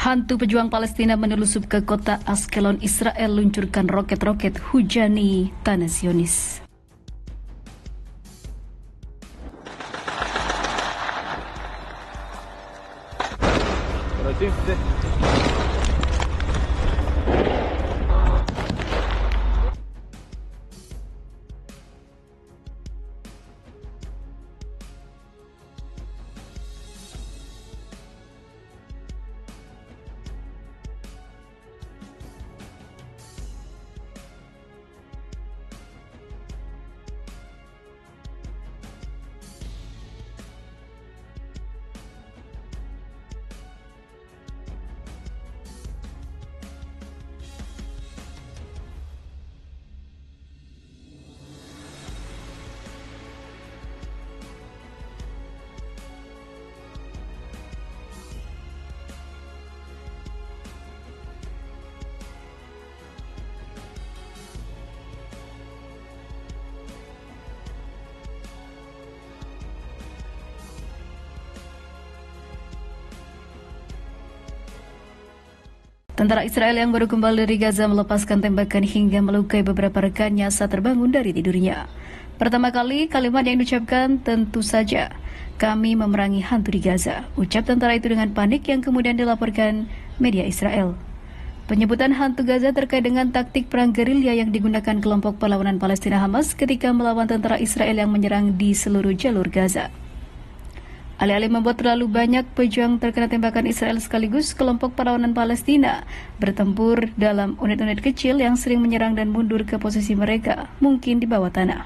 Hantu pejuang Palestina menelusup ke kota Askelon, Israel luncurkan roket-roket hujani tanah Zionis. Tentara Israel yang baru kembali dari Gaza melepaskan tembakan hingga melukai beberapa rekannya saat terbangun dari tidurnya. Pertama kali kalimat yang diucapkan tentu saja, "Kami memerangi hantu di Gaza." Ucap tentara itu dengan panik yang kemudian dilaporkan media Israel. Penyebutan hantu Gaza terkait dengan taktik perang gerilya yang digunakan kelompok perlawanan Palestina Hamas ketika melawan tentara Israel yang menyerang di seluruh jalur Gaza. Alih-alih membuat terlalu banyak pejuang terkena tembakan Israel sekaligus, kelompok perlawanan Palestina bertempur dalam unit-unit kecil yang sering menyerang dan mundur ke posisi mereka, mungkin di bawah tanah.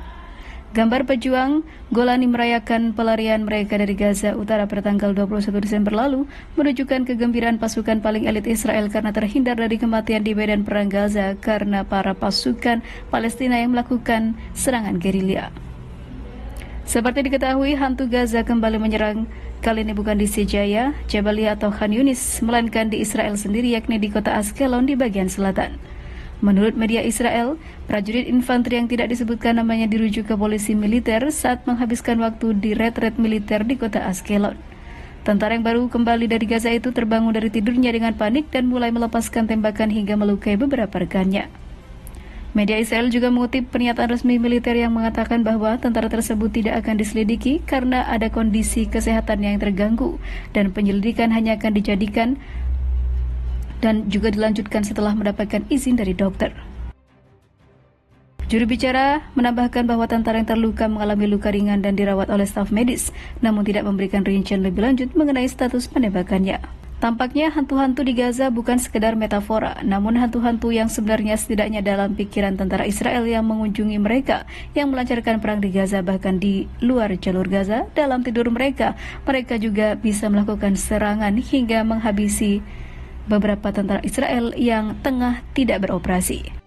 Gambar pejuang Golani merayakan pelarian mereka dari Gaza Utara pada tanggal 21 Desember lalu menunjukkan kegembiraan pasukan paling elit Israel karena terhindar dari kematian di medan perang Gaza karena para pasukan Palestina yang melakukan serangan gerilya. Seperti diketahui, hantu Gaza kembali menyerang, kali ini bukan di Sejaya, Jabalia atau Khan Yunis, melainkan di Israel sendiri, yakni di kota Askelon di bagian selatan. Menurut media Israel, prajurit infanteri yang tidak disebutkan namanya dirujuk ke polisi militer saat menghabiskan waktu di retret militer di kota Askelon. Tentara yang baru kembali dari Gaza itu terbangun dari tidurnya dengan panik dan mulai melepaskan tembakan hingga melukai beberapa rekannya. Media Israel juga mengutip pernyataan resmi militer yang mengatakan bahwa tentara tersebut tidak akan diselidiki karena ada kondisi kesehatan yang terganggu dan penyelidikan hanya akan dijadikan dan juga dilanjutkan setelah mendapatkan izin dari dokter. Juru bicara menambahkan bahwa tentara yang terluka mengalami luka ringan dan dirawat oleh staf medis, namun tidak memberikan rincian lebih lanjut mengenai status penembakannya. Tampaknya hantu-hantu di Gaza bukan sekedar metafora, namun hantu-hantu yang sebenarnya setidaknya dalam pikiran tentara Israel yang mengunjungi mereka, yang melancarkan perang di Gaza bahkan di luar jalur Gaza. Dalam tidur mereka juga bisa melakukan serangan hingga menghabisi beberapa tentara Israel yang tengah tidak beroperasi.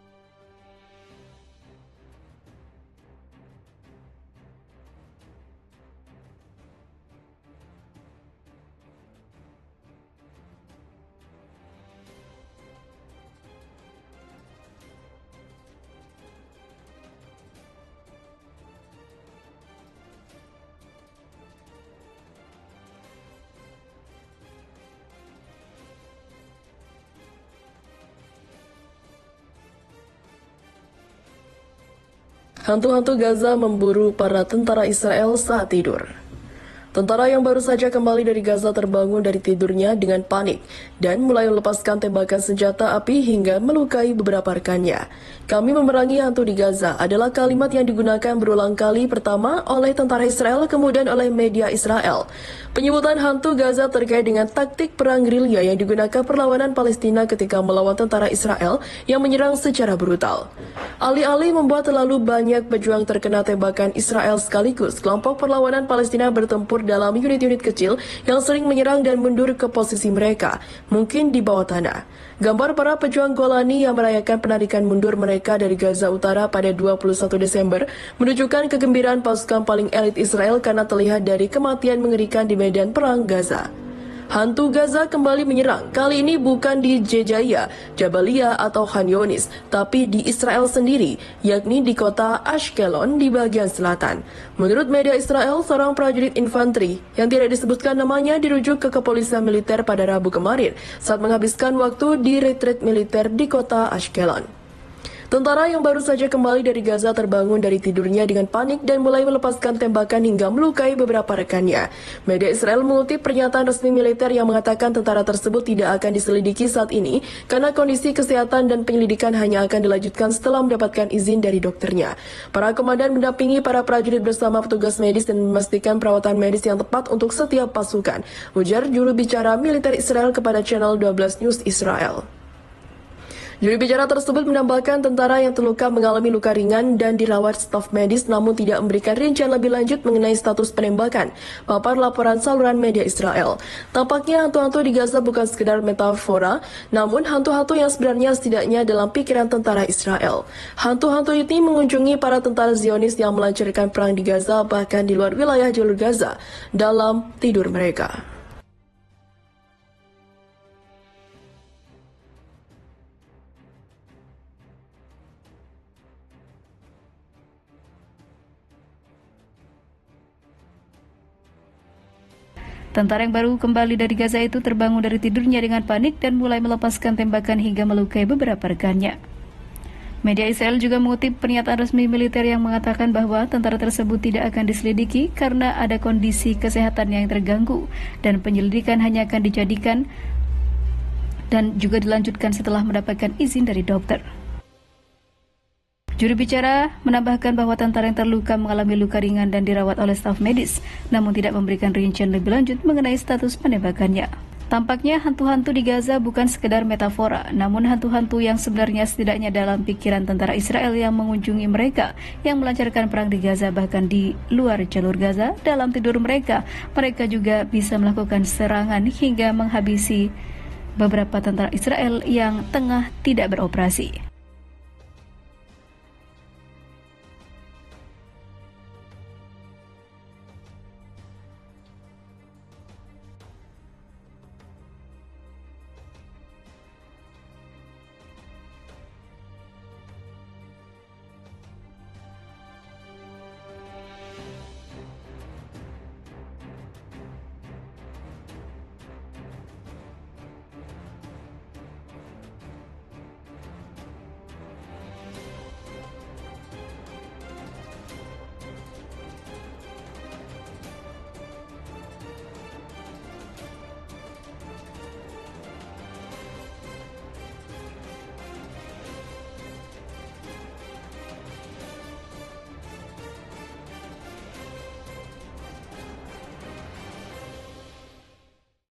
Hantu-hantu Gaza memburu para tentara Israel saat tidur. Tentara yang baru saja kembali dari Gaza terbangun dari tidurnya dengan panik dan mulai melepaskan tembakan senjata api hingga melukai beberapa rekannya. "Kami memerangi hantu di Gaza" adalah kalimat yang digunakan berulang kali, pertama oleh tentara Israel, kemudian oleh media Israel. Penyebutan hantu Gaza terkait dengan taktik perang gerilya yang digunakan perlawanan Palestina ketika melawan tentara Israel yang menyerang secara brutal. Alih-alih membuat terlalu banyak pejuang terkena tembakan Israel sekaligus, kelompok perlawanan Palestina bertempur dalam unit-unit kecil yang sering menyerang dan mundur ke posisi mereka, mungkin di bawah tanah. Gambar para pejuang Golani yang merayakan penarikan mundur mereka dari Gaza Utara pada 21 Desember menunjukkan kegembiraan pasukan paling elit Israel karena terlihat dari kematian mengerikan di medan perang Gaza. Hantu Gaza kembali menyerang, kali ini bukan di Jejaya, Jabalia atau Khan Yunis, tapi di Israel sendiri, yakni di kota Ashkelon di bagian selatan. Menurut media Israel, seorang prajurit infanteri yang tidak disebutkan namanya dirujuk ke kepolisian militer pada Rabu kemarin saat menghabiskan waktu di retreat militer di kota Ashkelon. Tentara yang baru saja kembali dari Gaza terbangun dari tidurnya dengan panik dan mulai melepaskan tembakan hingga melukai beberapa rekannya. Media Israel mengutip pernyataan resmi militer yang mengatakan tentara tersebut tidak akan diselidiki saat ini karena kondisi kesehatan dan penyelidikan hanya akan dilanjutkan setelah mendapatkan izin dari dokternya. Para komandan mendampingi para prajurit bersama petugas medis dan memastikan perawatan medis yang tepat untuk setiap pasukan, ujar juru bicara militer Israel kepada channel 12 News Israel. Juru bicara tersebut menambahkan tentara yang terluka mengalami luka ringan dan dirawat staf medis namun tidak memberikan rincian lebih lanjut mengenai status penembakan, papar laporan saluran media Israel. Tampaknya hantu-hantu di Gaza bukan sekedar metafora, namun hantu-hantu yang sebenarnya setidaknya dalam pikiran tentara Israel. Hantu-hantu ini mengunjungi para tentara Zionis yang melancarkan perang di Gaza bahkan di luar wilayah jalur Gaza dalam tidur mereka. Tentara yang baru kembali dari Gaza itu terbangun dari tidurnya dengan panik dan mulai melepaskan tembakan hingga melukai beberapa rekannya. Media Israel juga mengutip pernyataan resmi militer yang mengatakan bahwa tentara tersebut tidak akan diselidiki karena ada kondisi kesehatan yang terganggu dan penyelidikan hanya akan dijadikan dan juga dilanjutkan setelah mendapatkan izin dari dokter. Juru bicara menambahkan bahwa tentara yang terluka mengalami luka ringan dan dirawat oleh staf medis, namun tidak memberikan rincian lebih lanjut mengenai status penembakannya. Tampaknya hantu-hantu di Gaza bukan sekedar metafora, namun hantu-hantu yang sebenarnya setidaknya dalam pikiran tentara Israel yang mengunjungi mereka yang melancarkan perang di Gaza bahkan di luar jalur Gaza. Dalam tidur mereka juga bisa melakukan serangan hingga menghabisi beberapa tentara Israel yang tengah tidak beroperasi.